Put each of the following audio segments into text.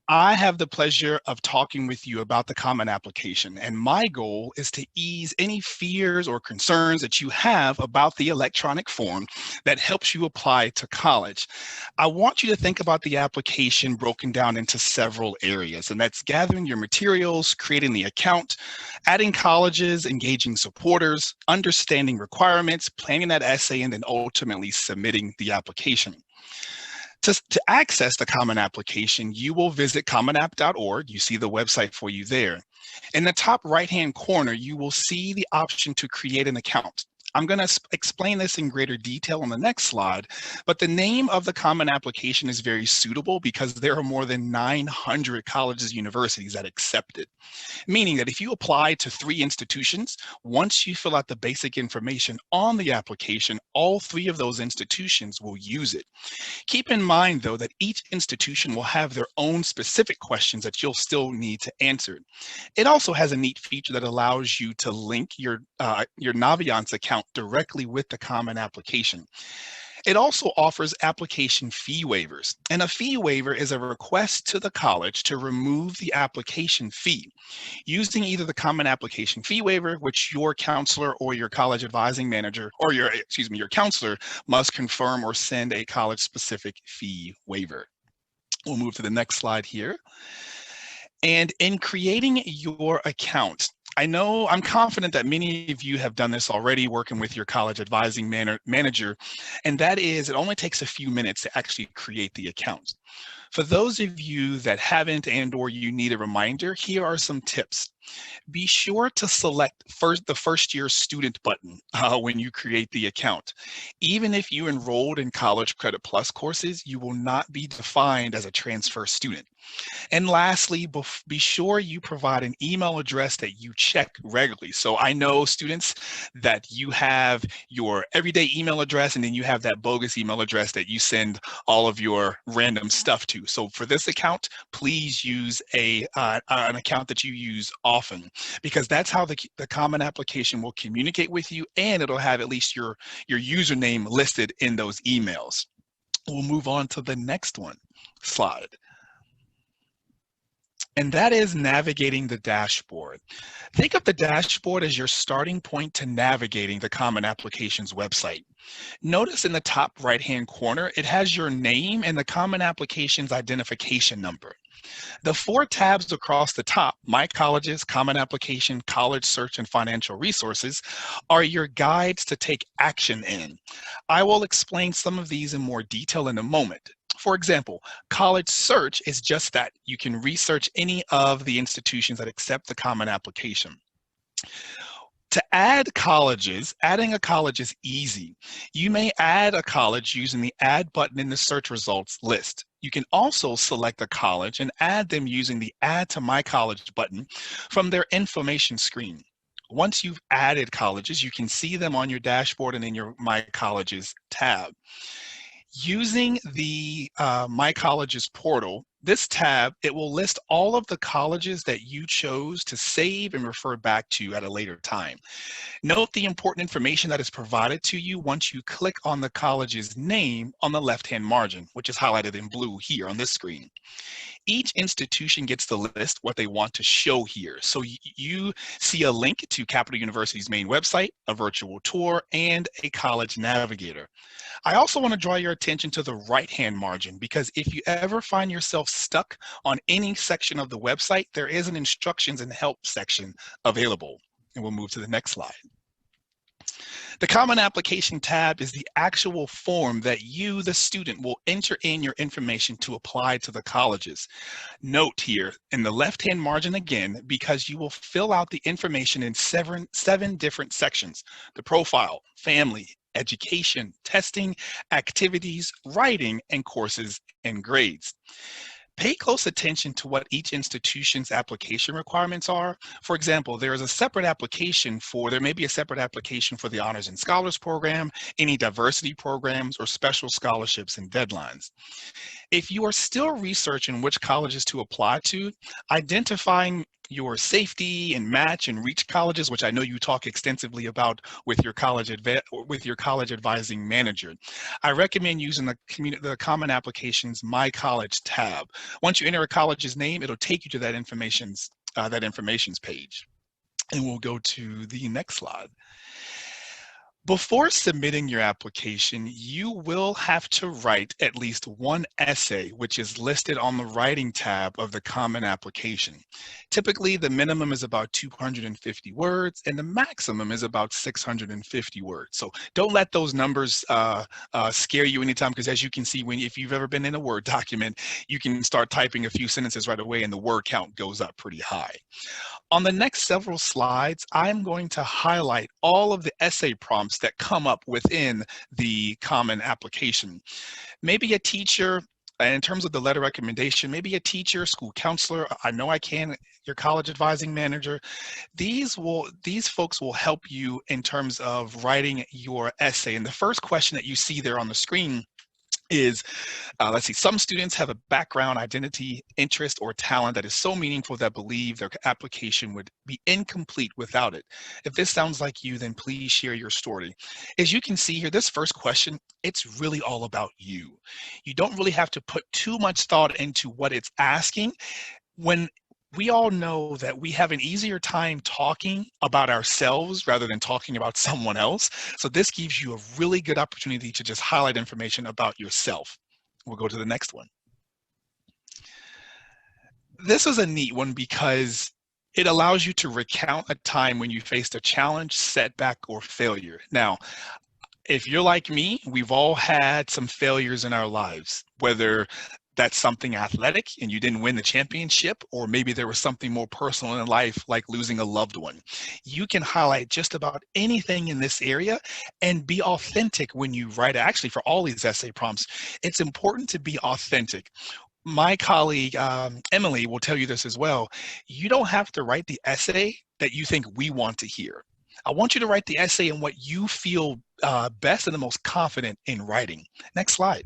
I have the pleasure of talking with you about the Common Application, and my goal is to ease any fears or concerns that you have about the electronic form that helps you apply to college. I want you to think about the application broken down into several areas, and that's gathering your materials, creating the account, adding colleges, engaging supporters, understanding requirements, planning that essay, and then ultimately submitting the application. To access the Common Application, you will visit commonapp.org. You see the website for you there. In the top right-hand corner, you will see the option to create an account. I'm going to explain this in greater detail on the next slide, but the name of the Common Application is very suitable because there are more than 900 colleges and universities that accept it, meaning that if you apply to 3 institutions, once you fill out the basic information on the application, all 3 of those institutions will use it. Keep in mind, though, that each institution will have their own specific questions that you'll still need to answer. It also has a neat feature that allows you to link your Naviance account directly with the Common Application. It also offers application fee waivers, and a fee waiver is a request to the college to remove the application fee using either the Common Application fee waiver, which your counselor or your college advising manager or your counselor must confirm or send a college specific fee waiver. We'll move to the next slide here. And in creating your account, I'm confident that many of you have done this already working with your college advising manager, and that is it only takes a few minutes to actually create the account. For those of you that haven't or you need a reminder, here are some tips. Be sure to select the first year student button when you create the account. Even if you enrolled in College Credit Plus courses, you will not be defined as a transfer student. And lastly, be sure you provide an email address that you check regularly. So I know students that you have your everyday email address and then you have that bogus email address that you send all of your random stuff to. So for this account, please use an account that you use often, because that's how the Common Application will communicate with you, and it'll have at least your username listed in those emails. We'll move on to the next slide. And that is navigating the dashboard. Think of the dashboard as your starting point to navigating the Common Applications website. Notice in the top right-hand corner, it has your name and the Common Applications identification number. The 4 tabs across the top, My Colleges, Common Application, College Search, and Financial Resources, are your guides to take action in. I will explain some of these in more detail in a moment. For example, College Search is just that. You can research any of the institutions that accept the Common Application. To add colleges, adding a college is easy. You may add a college using the Add button in the search results list. You can also select a college and add them using the Add to My College button from their information screen. Once you've added colleges, you can see them on your dashboard and in your My Colleges tab. Using the My Colleges portal, this tab, it will list all of the colleges that you chose to save and refer back to at a later time. Note the important information that is provided to you once you click on the college's name on the left-hand margin, which is highlighted in blue here on this screen. Each institution gets the list what they want to show here. So you see a link to Capital University's main website, a virtual tour, and a college navigator. I also want to draw your attention to the right-hand margin, because if you ever find yourself stuck on any section of the website, there is an instructions and help section available. And we'll move to the next slide. The Common Application tab is the actual form that you, the student, will enter in your information to apply to the colleges. Note here in the left-hand margin again, because you will fill out the information in seven different sections: the profile, family, education, testing, activities, writing, and courses and grades. Pay close attention to what each institution's application requirements are. For example, there may be a separate application for the Honors and Scholars Program, any diversity programs, or special scholarships and deadlines. If you are still researching which colleges to apply to, identifying your safety and match and reach colleges, which I know you talk extensively about with your college advising manager. I recommend using the Common Applications My College tab. Once you enter a college's name, it'll take you to that information's page. And we'll go to the next slide. Before submitting your application, you will have to write at least one essay, which is listed on the writing tab of the Common Application. Typically, the minimum is about 250 words and the maximum is about 650 words. So don't let those numbers scare you anytime, because as you can see, if you've ever been in a Word document, you can start typing a few sentences right away and the word count goes up pretty high. On the next several slides, I'm going to highlight all of the essay prompts that come up within the Common Application. Maybe a teacher, in terms of the letter recommendation, maybe a teacher, school counselor, I know I can, your college advising manager, these folks will help you in terms of writing your essay. And the first question that you see there on the screen is, let's see, some students have a background, identity, interest, or talent that is so meaningful that believe their application would be incomplete without it. If this sounds like you, then please share your story. As you can see here, this first question, it's really all about you. You don't really have to put too much thought into what it's asking. When we all know that we have an easier time talking about ourselves rather than talking about someone else. So this gives you a really good opportunity to just highlight information about yourself. We'll go to the next one. This is a neat one because it allows you to recount a time when you faced a challenge, setback, or failure. Now, if you're like me, we've all had some failures in our lives, whether that's something athletic and you didn't win the championship, or maybe there was something more personal in life like losing a loved one. You can highlight just about anything in this area and be authentic when you write. Actually, for all these essay prompts, it's important to be authentic. My colleague, Emily, will tell you this as well. You don't have to write the essay that you think we want to hear. I want you to write the essay in what you feel best and the most confident in writing. Next slide.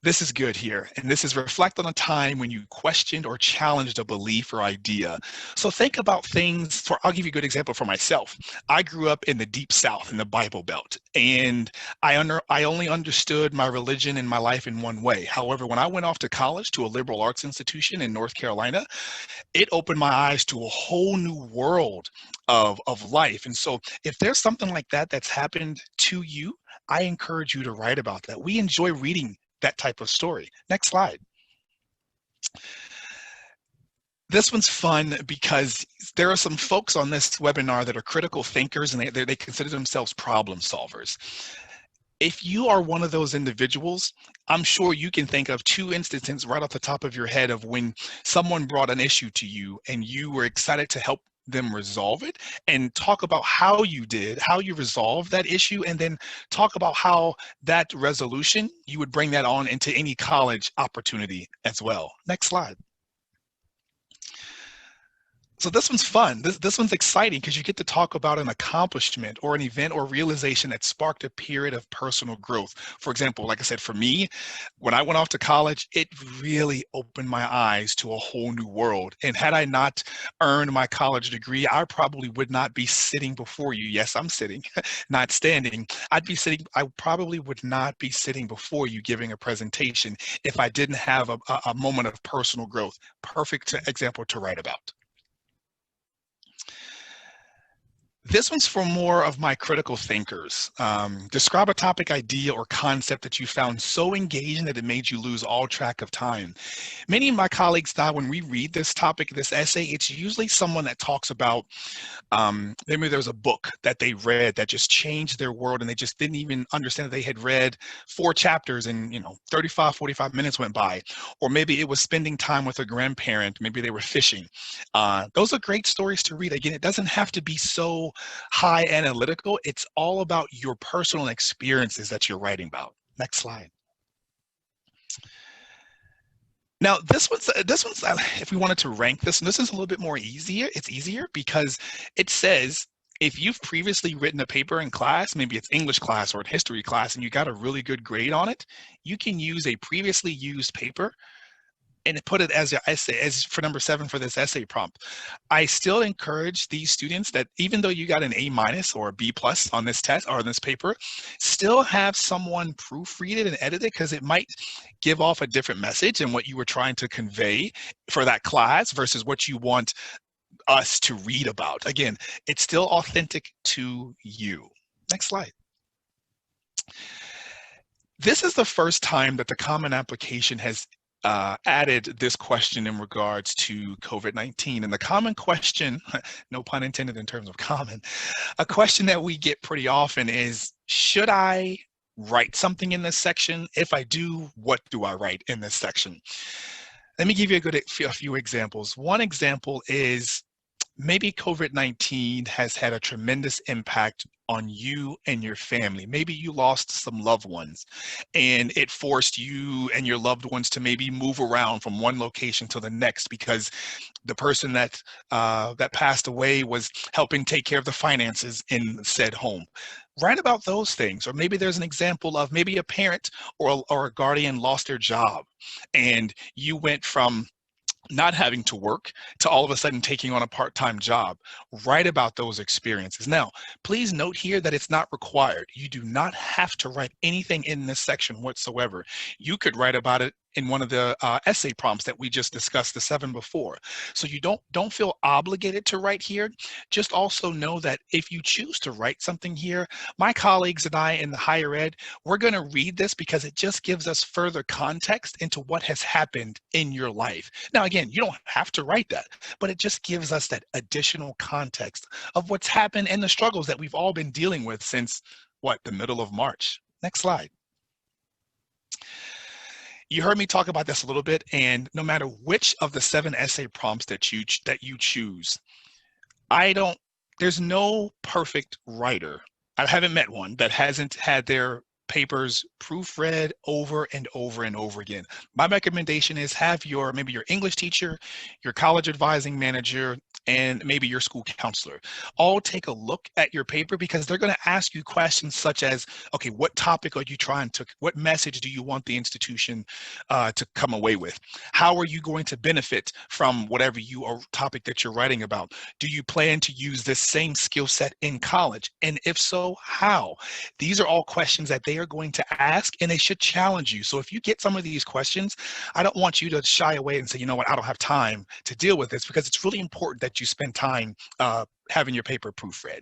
This is good here, and this is reflect on a time when you questioned or challenged a belief or idea. So think about things, I'll give you a good example for myself. I grew up in the Deep South, in the Bible Belt, and I only understood my religion and my life in one way. However, when I went off to college, to a liberal arts institution in North Carolina, it opened my eyes to a whole new world of life. And so if there's something like that that's happened to you, I encourage you to write about that. We enjoy reading that type of story. Next slide. This one's fun because there are some folks on this webinar that are critical thinkers and they consider themselves problem solvers. If you are one of those individuals, I'm sure you can think of 2 instances right off the top of your head of when someone brought an issue to you and you were excited to help them resolve it, and talk about how you resolved that issue, and then talk about how that resolution, you would bring that on into any college opportunity as well. Next slide. So this one's fun. This one's exciting because you get to talk about an accomplishment or an event or realization that sparked a period of personal growth. For example, like I said, for me, when I went off to college, it really opened my eyes to a whole new world. And had I not earned my college degree, I probably would not be sitting before you. Yes, I'm sitting, not standing. I probably would not be sitting before you giving a presentation if I didn't have a moment of personal growth. Perfect example to write about. This one's for more of my critical thinkers. Describe a topic, idea, or concept that you found so engaging that it made you lose all track of time. Many of my colleagues now, when we read this topic, this essay, it's usually someone that talks about, maybe there's a book that they read that just changed their world and they just didn't even understand that they had read 4 chapters and 35, 45 minutes went by. Or maybe it was spending time with a grandparent, maybe they were fishing. Those are great stories to read. Again, it doesn't have to be so high analytical. It's all about your personal experiences that you're writing about. Next slide. Now, this one's if we wanted to rank this, and this is a little bit more easier. It's easier because it says If you've previously written a paper in class, maybe it's English class or a history class, and you got a really good grade on it, you can use a previously used paper and put it as your essay, as for number 7 for this essay prompt. I still encourage these students that even though you got an A- or a B+ on this test or on this paper, still have someone proofread it and edit it, because it might give off a different message and what you were trying to convey for that class versus what you want us to read about. Again, it's still authentic to you. Next slide. This is the first time that the Common Application has added this question in regards to COVID-19. And the common question, no pun intended in terms of common, a question that we get pretty often is, should I write something in this section? If I do, what do I write in this section? Let me give you a few examples. One example is, maybe COVID-19 has had a tremendous impact on you and your family. Maybe you lost some loved ones and it forced you and your loved ones to maybe move around from one location to the next because the person that passed away was helping take care of the finances in said home. Write about those things. Or maybe there's an example of maybe a parent or a guardian lost their job and you went from not having to work to all of a sudden taking on a part-time job. Write about those experiences. Now, please note here that it's not required. You do not have to write anything in this section whatsoever. You could write about it in one of the essay prompts that we just discussed, the 7 before. So you don't feel obligated to write here. Just also know that if you choose to write something here, my colleagues and I in the higher ed, we're going to read this because it just gives us further context into what has happened in your life. Now, again, you don't have to write that, but it just gives us that additional context of what's happened and the struggles that we've all been dealing with since, what, the middle of March. Next slide. You heard me talk about this a little bit, and no matter which of the 7 essay prompts that you choose, there's no perfect writer. I haven't met one that hasn't had their papers proofread over and over and over again. My recommendation is have maybe your English teacher, your college advising manager, and maybe your school counselor all take a look at your paper, because they're going to ask you questions such as, okay, what topic are you what message do you want the institution to come away with? How are you going to benefit from whatever topic that you're writing about? Do you plan to use this same skill set in college? And if so, how? These are all questions that they are going to ask, and they should challenge you. So if you get some of these questions, I don't want you to shy away and say, you know what, I don't have time to deal with this, because it's really important that you spend time having your paper proofread.